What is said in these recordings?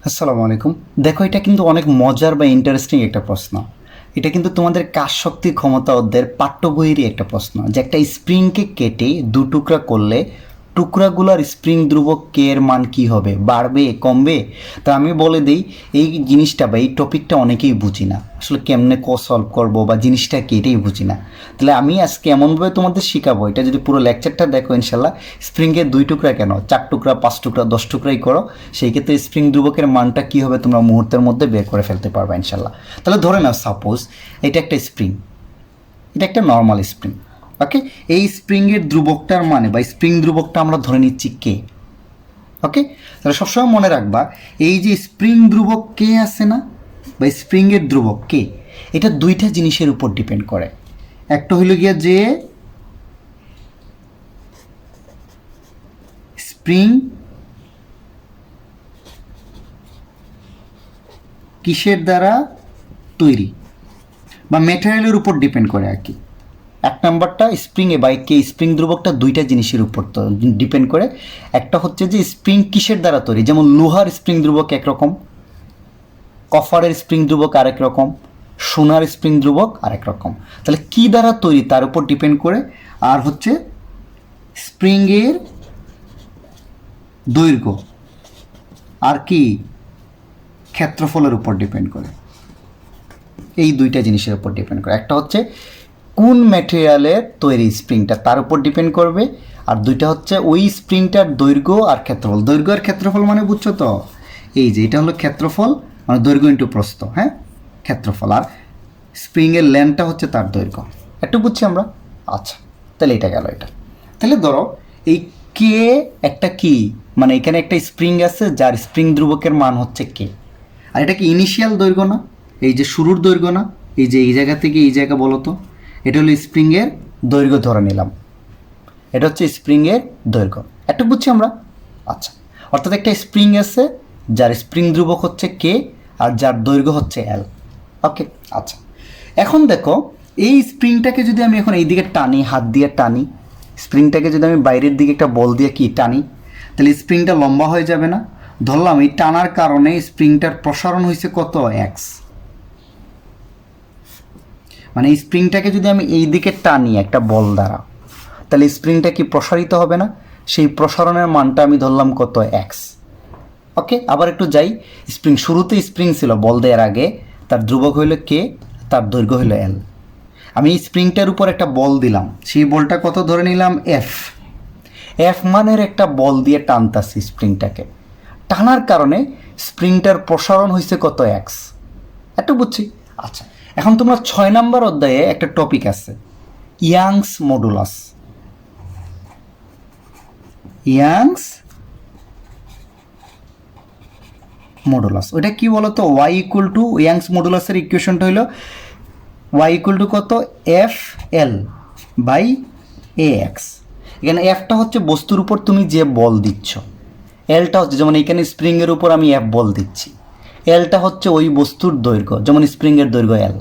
আসসালামু আলাইকুম। দেখো, এটা কিন্তু অনেক মজার বা ইন্টারেস্টিং একটা প্রশ্ন। এটা কিন্তু তোমাদের কাজ শক্তি ক্ষমতা অধ্যায়ের পাঠ্য বইয়েরই একটা প্রশ্ন, যে একটা স্প্রিংকে কেটে দু টুকরা করলে টুকরাগুলোর স্প্রিং ধ্রুবক কে এর মান কী হবে, বাড়বে কমবে? তা আমি বলে দিই, এই জিনিসটা বা এই টপিকটা অনেকেই বুঝি না, আসলে কেমনে সলভ করবো বা জিনিসটা কি এটাই বুঝি না। তাহলে আমি আজকে এমনভাবে তোমাদের শেখাবো, এটা যদি পুরো লেকচারটা দেখো ইনশাল্লাহ, স্প্রিংয়ের দুই টুকরা কেন, 4 টুকরা, 5 টুকরা, 10 টুকরাই করো, সেই ক্ষেত্রে স্প্রিং ধ্রুবকের মানটা কী হবে তোমরা মুহূর্তের মধ্যে বের করে ফেলতে পারবে ইনশাল্লাহ। তাহলে ধরে নাও, সাপোজ এটা একটা স্প্রিং, এটা একটা নর্মাল স্প্রিং। ওকে, এই স্প্রিংয়ের ধ্রুবকটার মানে বা স্প্রিং ধ্রুবকটা আমরা ধরে নিচ্ছি কে। ওকে, তাহলে সবসময় মনে রাখবা, এই যে স্প্রিং ধ্রুবক কে আছে না, বা স্প্রিংয়ের ধ্রুবক কে, এটা দুইটা জিনিসের উপর ডিপেন্ড করে। একটা হইল গিয়া যে স্প্রিং কিসের দ্বারা তৈরি বা ম্যাটেরিয়ালের উপর ডিপেন্ড করে আর কি। এক নাম্বারটা স্প্রিংয়ে বা কে স্প্রিং ধ্রুবকটা দুইটা জিনিসের উপর ডিপেন্ড করে। একটা হচ্ছে যে স্প্রিং কিসের দ্বারা তৈরি, যেমন লোহার স্প্রিং ধ্রুবক একরকম, কপারের স্প্রিং ধ্রুবক আরেক রকম, সোনার স্প্রিং ধ্রুবক আরেক রকম। তাহলে কি দ্বারা তৈরি তার উপর ডিপেন্ড করে। আর হচ্ছে স্প্রিংয়ের দৈর্ঘ্য আর কি ক্ষেত্রফলের উপর ডিপেন্ড করে। এই দুইটা জিনিসের উপর ডিপেন্ড করে। একটা হচ্ছে কোন ম্যাটেরিয়ালের তৈরি স্প্রিংটা তার উপর ডিপেন্ড করবে, আর দুইটা হচ্ছে ওই স্প্রিংটার দৈর্ঘ্য আর ক্ষেত্রফল। দৈর্ঘ্য আর ক্ষেত্রফল মানে বুঝছো তো, এই যে এটা হলো ক্ষেত্রফল, মানে দৈর্ঘ্য ইন্টু প্রস্থ, হ্যাঁ, ক্ষেত্রফল। আর স্প্রিংয়ের লেন্থটা হচ্ছে তার দৈর্ঘ্য। একটু বুঝছি আমরা? আচ্ছা, তাহলে এটা গেল এটা। তাহলে ধরো এই কে একটা কি, মানে এখানে একটা স্প্রিং আছে যার স্প্রিং ধ্রুবকের মান হচ্ছে কে, আর এটা কি ইনিশিয়াল দৈর্ঘ্য না, এই যে শুরুর দৈর্ঘ্য না, এই যে এই জায়গা থেকে এই জায়গা বলো তো, এটা হলো স্প্রিংয়ের দৈর্ঘ্য ধরে নিলাম, এটা হচ্ছে স্প্রিংয়ের দৈর্ঘ্য। একটু বুঝছি আমরা? আচ্ছা, অর্থাৎ একটা স্প্রিং আছে যার স্প্রিং ধ্রুবক হচ্ছে কে আর যার দৈর্ঘ্য হচ্ছে এল। ওকে, আচ্ছা, এখন দেখো এই স্প্রিংটাকে যদি আমি এখন এই দিকে টানি, হাত দিয়ে টানি, স্প্রিংটাকে যদি আমি বাইরের দিকে একটা বল দিয়ে কি টানি, তাহলে স্প্রিংটা লম্বা হয়ে যাবে না? ধরলাম এই টানার কারণে স্প্রিংটার প্রসারণ হয়েছে কত, এক্স। মানে এই স্প্রিংটাকে যদি আমি এই দিকে টানি একটা বল দ্বারা, তাহলে স্প্রিংটা কি প্রসারিত হবে না? সেই প্রসারণের মানটা আমি ধরলাম কত, এক্স। ওকে, আবার একটু যাই, স্প্রিং শুরুতে স্প্রিং ছিল বল দেওয়ার আগে, তার ধ্রুবক হইল কে, তার দৈর্ঘ্য হইল এল। আমি এই স্প্রিংটার উপর একটা বল দিলাম, সেই বলটা কত ধরে নিলাম, এফ। এফ মানের একটা বল দিয়ে টানতাছি স্প্রিংটাকে, টানার কারণে স্প্রিংটার প্রসারণ হয়েছে কত, এক্স। একটু বুঝছি? আচ্ছা, এখন তোমরা 6 নম্বর অধ্যায়ে একটা টপিক আছে, ইয়াংস মডুলাস। ইয়াংস মডুলাস, ওইটা কি বলতো, ওয়াই ইকুয়াল টু, ইয়াংস মডুলাসের ইকুয়েশনটা হলো ওয়াই ইকুয়াল টু কত, F L by A X. এখানে এফটা হচ্ছে বস্তুর উপর তুমি যে বল দিচ্ছ, এলটা হচ্ছে, যেমন এখানে স্প্রিংয়ের উপর আমি এফ বল দিচ্ছি, এলটা হচ্ছে ওই বস্তুর দৈর্ঘ্য, যেমন স্প্রিংয়ের দৈর্ঘ্য এল।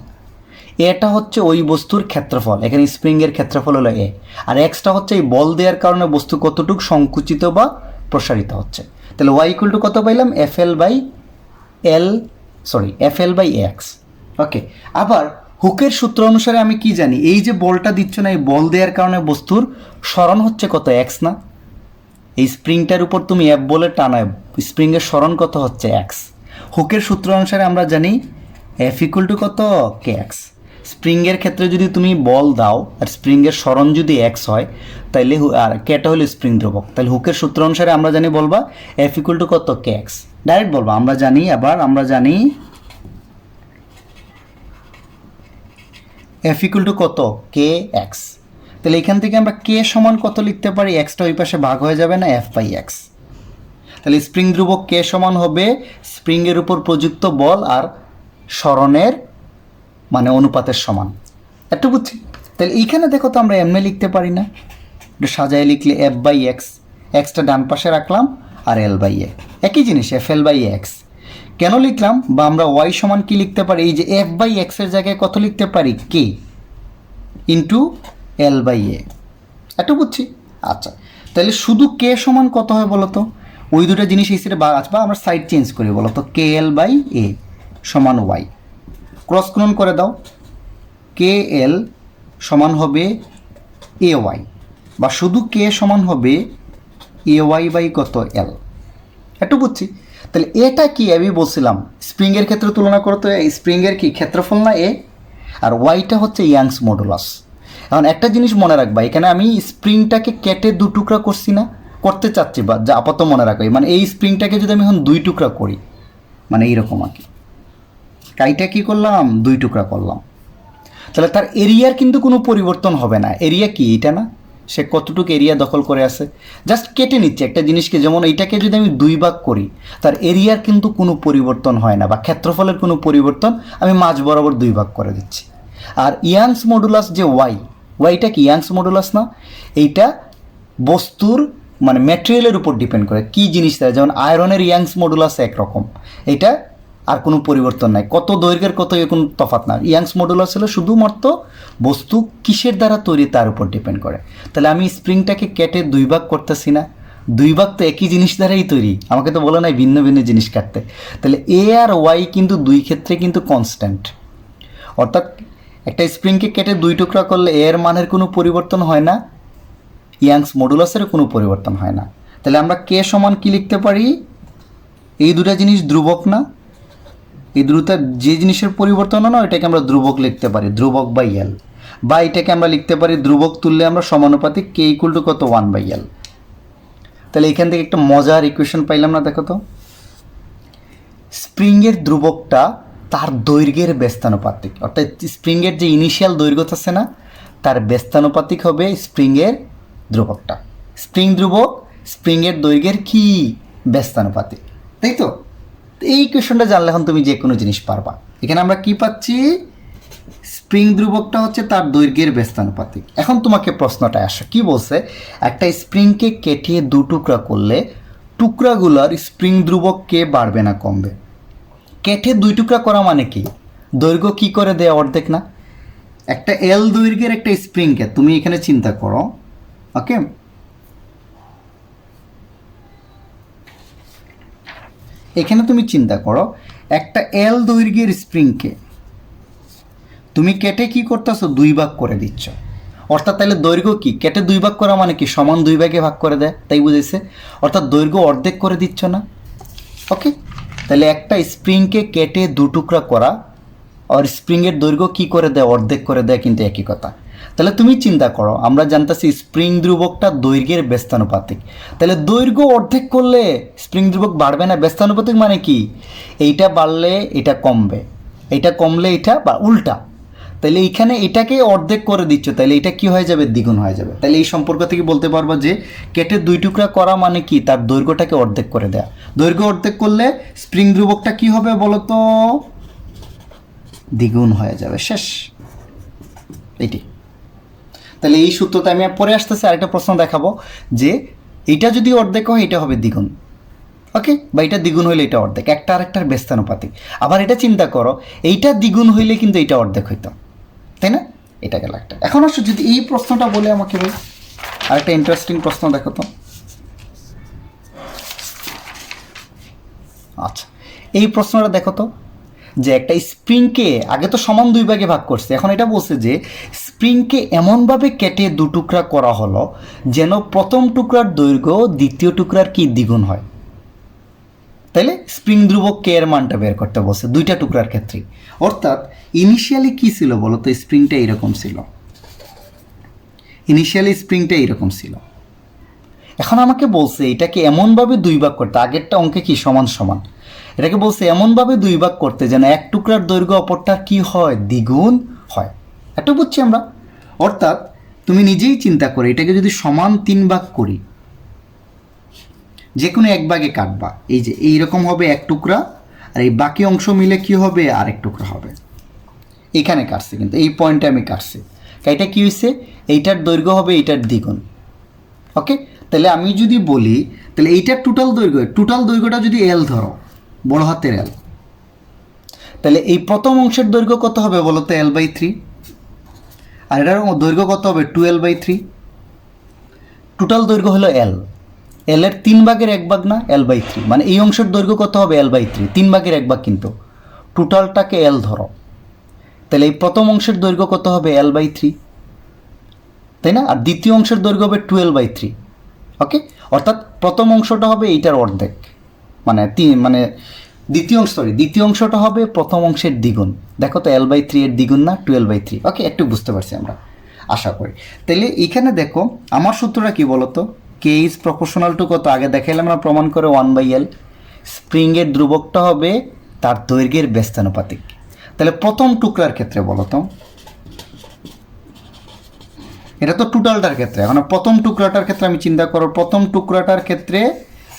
এটা হচ্ছে ওই বস্তুর ক্ষেত্রফল, এখানে স্প্রিংয়ের ক্ষেত্রফল হলো এ। আর এক্সটা হচ্ছে এই বল দেওয়ার কারণে বস্তু কতটুকু সংকুচিত বা প্রসারিত হচ্ছে। তাহলে ওয়াই ইকুয়াল টু কত পাইলাম, F L by L, sorry F L by X. Okay, আবার হুকের সূত্র অনুসারে আমি কি জানি, এই যে বলটা দিচ্ছ না, এই বল দেওয়ার কারণে বস্তুর সরণ হচ্ছে কত, এক্স না? এই স্প্রিংটার উপর তুমি এফ বলে টানায়, স্প্রিংয়ের সরণ কত হচ্ছে, এক্স। হুকের সূত্র অনুসারে আমরা জানি এফ ইকুয়াল টু কত, কে এক্স। স্প্রিংয়ের ক্ষেত্রে যদি তুমি বল দাও আর স্প্রিংয়ের সরণ যদি এক্স হয়, তাইলে আর কেটা হলো স্প্রিং ধ্রুবক, তাহলে হুকের সূত্র অনুসারে আমরা জানি বলবা এফ ইকুয়াল টু কত, কে এক্স। ডাইরেক্ট বলবা, আমরা জানি, আবার আমরা জানি এফ ইকুয়াল টু কত, কে এক্স। তাহলে এখান থেকে আমরা কে সমান কত লিখতে পারি, এক্সটা ওই পাশে ভাগ হয়ে যাবে না, এফ বাই এক্স। তাহলে স্প্রিং ধ্রুবক কে সমান হবে স্প্রিংয়ের উপর প্রযুক্ত বল আর সরণের মানে অনুপাতের সমান। একটু বুঝছি? তাহলে এইখানে দেখো তো আমরা এমনি লিখতে পারি না, একটু সাজায় লিখলে এফ বাই এক্স, এক্সটা ডান পাশে রাখলাম, আর এল বাই এ, একই জিনিস, এফ এল বাই এক্স। কেন লিখলাম, বা আমরা ওয়াই সমান কি লিখতে পারি, এই যে এফ বাই এক্সের জায়গায় কত লিখতে পারি, কে ইন্টু এল বাই এ। একটু বুঝছি? আচ্ছা, তাহলে শুধু কে সমান কত হয় বলো তো, ওই দুটো জিনিস এই সাইডে আসবা, আমরা সাইড চেঞ্জ করি, বলো তো কে এল বাই এ সমান ওয়াই। ক্রস গুণন করে দাও, কে এল সমান হবে এ ওয়াই, বা শুধু কে সমান হবে এ ওয়াই বাই কত এল। একটু বুঝছি। তাহলে এটা কি আমি বলছিলাম স্প্রিংয়ের ক্ষেত্রে তুলনা করতে, স্প্রিংয়ের কি ক্ষেত্রফল না এ, আর ওয়াইটা হচ্ছে ইয়াংস মডুলাস। এখন একটা জিনিস মনে রাখবা, এখানে আমি স্প্রিংটাকে কেটে দু টুকরা করছি না, করতে চাচ্ছি, বা যা আপাতত মনে রাখো, মানে এই স্প্রিংটাকে যদি আমি এখন দুই টুকরা করি, মানে এইরকম আর কি, কাইটা কী করলাম, দুই টুকরা করলাম, তাহলে তার এরিয়ার কিন্তু কোনো পরিবর্তন হবে না। এরিয়া কি এটা না, সে কতটুকু এরিয়া দখল করে আছে, জাস্ট কেটে নিচ্ছে একটা জিনিসকে। যেমন এইটাকে যদি আমি দুই ভাগ করি, তার এরিয়ার কিন্তু কোনো পরিবর্তন হয় না, বা ক্ষেত্রফলের কোনো পরিবর্তন, আমি মাঝ বরাবর দুই ভাগ করে দিচ্ছি। আর ইয়াংস মডুলাস যে ওয়াইটা কি ইয়াংস মডুলাস না, এইটা বস্তুর মানে ম্যাটেরিয়ালের উপর ডিপেন্ড করে কি জিনিস দেয়। যেমন আয়রনের ইয়াংস মডুলাস একরকম, এটা আর কোনো পরিবর্তন নাই, কত দৈর্ঘ্যের কত কোনো তফাৎ না। ইয়াংস মডুলাস হলো শুধুমাত্র বস্তু কিসের দ্বারা তৈরি তার উপর ডিপেন্ড করে। তাহলে আমি স্প্রিংটাকে কেটে দুই ভাগ করতেছি না, দুই ভাগ তো একই জিনিস দ্বারাই তৈরি, আমাকে তো বলে নাই ভিন্ন ভিন্ন জিনিস কাটতে। তাহলে এ আর ওয়াই কিন্তু দুই ক্ষেত্রে কিন্তু কনস্ট্যান্ট, অর্থাৎ একটা স্প্রিংকে কেটে দুই টুকরা করলে এর মানের কোনো পরিবর্তন হয় না, ইয়াংস মডুলাসেরও কোনো পরিবর্তন হয় না। তাহলে আমরা কে সমান কি লিখতে পারি, এই দুটা জিনিস ধ্রুবক না, এই দুটার যে জিনিসের পরিবর্তন হয় না এটাকে আমরা ধ্রুবক লিখতে পারি, ধ্রুবক বাই এল, বা এটাকে আমরা লিখতে পারি ধ্রুবক তুললে আমরা সমানুপাতিক কে ইকুয়াল টু কত 1/L। তাহলে এখান থেকে একটা মজার ইকুয়েশন পাইলাম না, দেখো তো, স্প্রিংয়ের ধ্রুবকটা তার দৈর্ঘ্যের ব্যস্তানুপাতিক, অর্থাৎ স্প্রিংয়ের যে ইনিশিয়াল দৈর্ঘ্য আছে না তার ব্যস্তানুপাতিক হবে স্প্রিংয়ের ধ্রুবকটা। স্প্রিং ধ্রুবক স্প্রিংয়ের দৈর্ঘ্যের কি ব্যস্তানুপাতিক, তাই তো। এই ইকুয়েশনটা জানলে এখন তুমি যে কোনো জিনিস পারবা। এখানে আমরা কি পাচ্ছি, স্প্রিং ধ্রুবকটা হচ্ছে তার দৈর্ঘ্যের ব্যস্তানুপাতিক। এখন তোমাকে প্রশ্নটা আসে, কি বলছে, একটা স্প্রিংকে কেটে দু টুকরা করলে টুকরাগুলোর স্প্রিং ধ্রুবক কে বাড়বে না কমবে। কেটে দুই টুকরা করা মানে কি, দৈর্ঘ্য কি করে দেয় অর্ধেক না। একটা এল দৈর্ঘ্যের একটা স্প্রিংকে তুমি এখানে চিন্তা করো, ওকে, এখানে তুমি চিন্তা করো একটা এল দৈর্ঘ্যের স্প্রিংকে তুমি কেটে কি করতেছো, দুই ভাগ করে দিচ্ছ। অর্থাৎ তাহলে দৈর্ঘ্য কি, কেটে দুই ভাগ করা মানে কি সমান দুই ভাগে ভাগ করে দেয়, তাই বুঝেছে। অর্থাৎ দৈর্ঘ্য অর্ধেক করে দিচ্ছ না, ওকে। তাহলে একটা স্প্রিংকে কেটে দু টুকরা করা আর স্প্রিংয়ের দৈর্ঘ্য কি করে দেয়, অর্ধেক করে দেয়, কিন্তু একই কথা। তাহলে তুমি চিন্তা করো, আমরা জানতেছি স্প্রিং ধ্রুবকটা দৈর্ঘ্যের ব্যস্তানুপাতিক, তাহলে দৈর্ঘ্য অর্ধেক করলে স্প্রিং ধ্রুবক বাড়বে না। ব্যস্তানুপাতিক মানে কি, এইটা বাড়লে এটা কমবে, এটা কমলে এটা, বা উল্টা। তাহলে এইখানে এটাকে অর্ধেক করে দিচ্ছ, তাহলে এটা কি হয়ে যাবে, দ্বিগুণ হয়ে যাবে। তাহলে এই সম্পর্ক থেকে বলতে পারবো যে কেটে দুই টুকরা করা মানে কি, তার দৈর্ঘ্যটাকে অর্ধেক করে দেয়া। দৈর্ঘ্য অর্ধেক করলে স্প্রিং ধ্রুবকটা কি হবে বলো তো, দ্বিগুণ হয়ে যাবে, শেষ এটি। তাহলে এই সূত্রটা আমি পরে আসতেছি, আরেকটা প্রশ্ন দেখাবো যে এইটা যদি অর্ধেক হয় এটা হবে দ্বিগুণ, ওকে, বা এটা দ্বিগুণ হইলে এটা অর্ধেক, একটা আরেকটার ব্যস্তানুপাতিক। আবার এটা চিন্তা করো, এইটা দ্বিগুণ হইলে কিন্তু এইটা অর্ধেক হইতো, তাই না। এটা গেল একটা। এখন আসো যদি এই প্রশ্নটা বলে আমাকে ভাই, আরেকটা ইন্টারেস্টিং প্রশ্ন দেখো তো। আচ্ছা, এই প্রশ্নটা দেখো তো, যে একটা স্প্রিংকে আগে তো সমান দুই ভাগে ভাগ করছে, এখন এটা বলছে যে স্প্রিংকে এমনভাবে কেটে দু টুকরা করা হলো যেন প্রথম টুকরার দৈর্ঘ্য দ্বিতীয় টুকরার কি দ্বিগুণ হয়। তাইলে স্প্রিং ধ্রুবক কে এর মানটা বের করতে বলছে দুইটা টুকরার ক্ষেত্রে। অর্থাৎ ইনিশিয়ালি কি ছিল বলো তো, স্প্রিংটা এইরকম ছিল, ইনিশিয়ালি স্প্রিংটা এইরকম ছিল। এখন আমাকে বলছে এটাকে এমনভাবে দুই ভাগ করতে, আগেরটা অঙ্কে কি সমান সমান, এটাকে বলছে এমনভাবে দুই ভাগ করতে যেন এক টুকরার দৈর্ঘ্য অপরটার কি হয়, দ্বিগুণ হয়। একটু বুঝছি আমরা। অর্থাৎ তুমি নিজেই চিন্তা করে এটাকে যদি সমান তিন ভাগ করি, যে কোনো এক ভাগে কাটবা, এই যে এইরকম হবে এক টুকরা, আর এই বাকি অংশ মিলে কি হবে, আরেক টুকরা হবে। এখানে কাটছে, কিন্তু এই পয়েন্টে আমি কাটছি, এটা কি হয়েছে, এইটার দৈর্ঘ্য হবে এইটার দ্বিগুণ, ওকে। তাহলে আমি যদি বলি, তাহলে এইটার টোটাল দৈর্ঘ্যটা যদি এল ধরো, বড় হাতের এল, তাহলে এই প্রথম অংশের দৈর্ঘ্য কত হবে বলো তো, L/3, আর এটার দৈর্ঘ্য কত হবে 2L/3। টোটাল দৈর্ঘ্য হলো এল, এল এর 3/1 না, L/3, মানে এই অংশের দৈর্ঘ্য কত হবে L/3, 3/1 কিন্তু টোটালটাকে L ধরো, তাহলে এই প্রথম অংশের দৈর্ঘ্য কত হবে L/3, তাই না? আর দ্বিতীয় অংশের দৈর্ঘ্য হবে 12/3। ওকে, অর্থাৎ প্রথম অংশটা হবে এইটার অর্ধেক, মানে দ্বিতীয় অংশটা হবে প্রথম অংশের দ্বিগুণ। দেখো তো L/3 এর দ্বিগুণ না, 12/3। ওকে, একটু বুঝতে পারছি আমরা আশা করি। তাহলে এখানে দেখো আমার সূত্রটা কি বলতো, কে ইজ প্রপোর্শনাল টু কত, আগে দেখাইলাম আমরা প্রমাণ করে 1/L। স্প্রিংয়ের ধ্রুবকটা হবে তার দৈর্ঘ্যের ব্যস্তানুপাতিক। তাহলে প্রথম টুকরার ক্ষেত্রে বলতো, এটা তো টোটালটার ক্ষেত্রে, এখন প্রথম টুকরাটার ক্ষেত্রে আমি চিন্তা করো, প্রথম টুকরাটার ক্ষেত্রে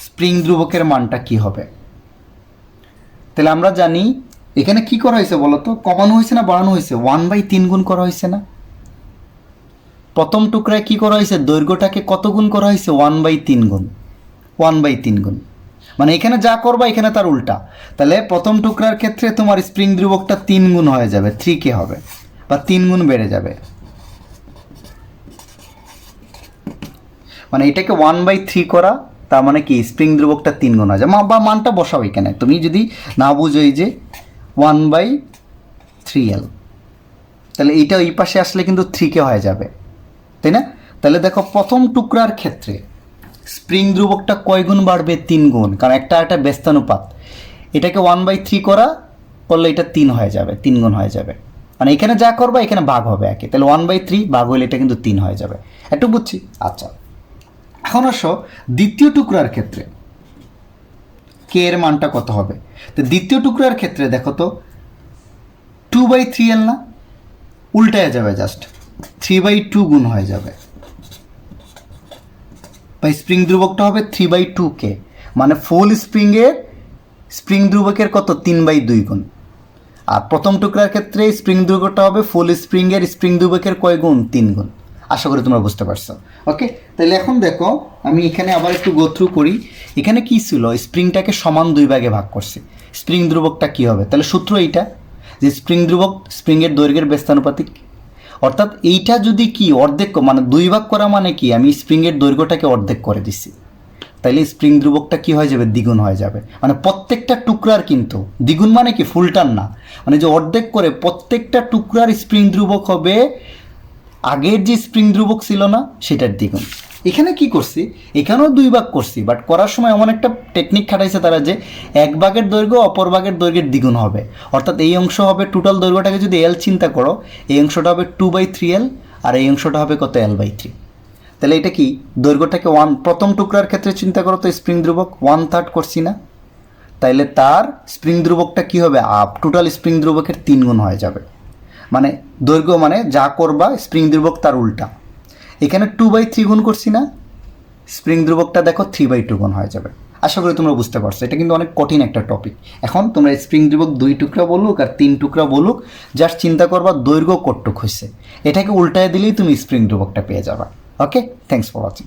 স্প্রিং ধ্রুবকের মানটা কি হবে। তাহলে আমরা জানি এখানে কি করা হয়েছে বলতো, কমানো হয়েছে না বাড়ানো হয়েছে, 1/3 গুণ করা হয়েছে না। প্রথম টুকরায় কি করা হয়েছে, দৈর্ঘ্যটাকে কত গুণ করা হয়েছে, 1/3 গুণ, 1/3 গুণ, মানে এখানে যা করবা এখানে তার উল্টা। তাহলে প্রথম টুকরার ক্ষেত্রে তোমার স্প্রিং ধ্রুবকটা 3 গুণ হয়ে যাবে, 3K হবে, বা 3 গুণ বেড়ে যাবে, মানে এটাকে 1/3 করা, তার মানে কি স্প্রিং ধ্রুবকটা 3 গুণ হয়ে যায়, বা মানটা বসাও এখানে, তুমি যদি না বুঝো এই যে 1/3L, তাহলে এইটা এই পাশে আসলে কিন্তু 3K হয়ে যাবে, তাই না? তাহলে দেখো প্রথম টুকরার ক্ষেত্রে স্প্রিং ধ্রুবকটা কয় গুণ বাড়বে, 3 গুণ, কারণ একটা ব্যস্তানুপাত, এটাকে 1/3 করলে এটা 3 হয়ে যাবে, 3 গুণ হয়ে যাবে, মানে এখানে যা করবা এখানে ভাগ হবে একে, তাহলে 1/3 ভাগ হলে এটা কিন্তু 3 হয়ে যাবে। একটু বুঝছি? আচ্ছা, এখন আসো দ্বিতীয় টুকরার ক্ষেত্রে কে এর মানটা কত হবে। তো দ্বিতীয় টুকরার ক্ষেত্রে দেখো তো 2/3L না, উল্টায় যাবে, জাস্ট 3/2 গুণ হয়ে যাবে, বা স্প্রিং ধ্রুবকটা হবে 3/2K, মানে ফুল স্প্রিং ধ্রুবকের কত, 3/2 গুণ। আর প্রথম টুকরার ক্ষেত্রে স্প্রিং ধ্রুবকটা হবে ফুল স্প্রিং ধ্রুবকের কয় গুণ, 3 গুণ। আশা করি তোমরা বুঝতে পারছো। ওকে, তাহলে এখন দেখো আমি এখানে আবার একটু গো থ্রু করি। এখানে কি ছিল, স্প্রিংটাকে সমান 2 ভাগে ভাগ করছে, স্প্রিং ধ্রুবকটা কি হবে, তাহলে সূত্র এইটা যে স্প্রিং ধ্রুবক স্প্রিংয়ের দৈর্ঘ্যের ব্যস্তানুপাতিক, অর্থাৎ এইটা যদি কি অর্ধেক, মানে 2 ভাগ করা মানে কি, আমি স্প্রিংয়ের দৈর্ঘ্যটাকে অর্ধেক করে দিচ্ছি, তাইলে স্প্রিং ধ্রুবকটা কি হয়ে যাবে, দ্বিগুণ হয়ে যাবে। মানে প্রত্যেকটা টুকরার কিন্তু দ্বিগুণ, মানে কি ফুলটার না, মানে যে অর্ধেক করে প্রত্যেকটা টুকরার স্প্রিং ধ্রুবক হবে আগের যে স্প্রিং ধ্রুবক ছিল না সেটার দ্বিগুণ। এখানে কি করছি, এখানেও 2 ভাগ করছি, বাট করার সময় এমন একটা টেকনিক খাটাইছে তারা যে এক ভাগের দৈর্ঘ্য অপর ভাগের দৈর্ঘ্যের দ্বিগুণ হবে, অর্থাৎ এই অংশ হবে টোটাল দৈর্ঘ্যটাকে যদি L চিন্তা করো, এই অংশটা হবে 2/3L, আর এই অংশটা হবে কত, L/3। তাহলে এটা কি দৈর্ঘ্যটাকে প্রথম টুকরার ক্ষেত্রে চিন্তা করো তো, স্প্রিং ধ্রুবক 1/3 করছি না, তাইলে তার স্প্রিং ধ্রুবকটা কি হবে, টোটাল স্প্রিং ধ্রুবকের 3 গুণ হয়ে যাবে, মানে দৈর্ঘ্য মানে যা করবা স্প্রিং ধ্রুবক তার উল্টা। এখানে 2/3 গুণ করছি না, স্প্রিং ধ্রুবকটা দেখো 3/2 গুণ হয়ে যাবে। আশা করি তোমরা বুঝতে পারছো, এটা কিন্তু অনেক কঠিন একটা টপিক। এখন তোমরা স্প্রিং ধ্রুবক 2 টুকরা বলুক আর 3 টুকরা বলুক, জাস্ট চিন্তা করবা দৈর্ঘ্য কতটুক হয়েছে, এটাকে উল্টায় দিলেই তুমি স্প্রিং ধ্রুবকটা পেয়ে যাবা। ওকে, থ্যাংকস ফর ওয়াচিং।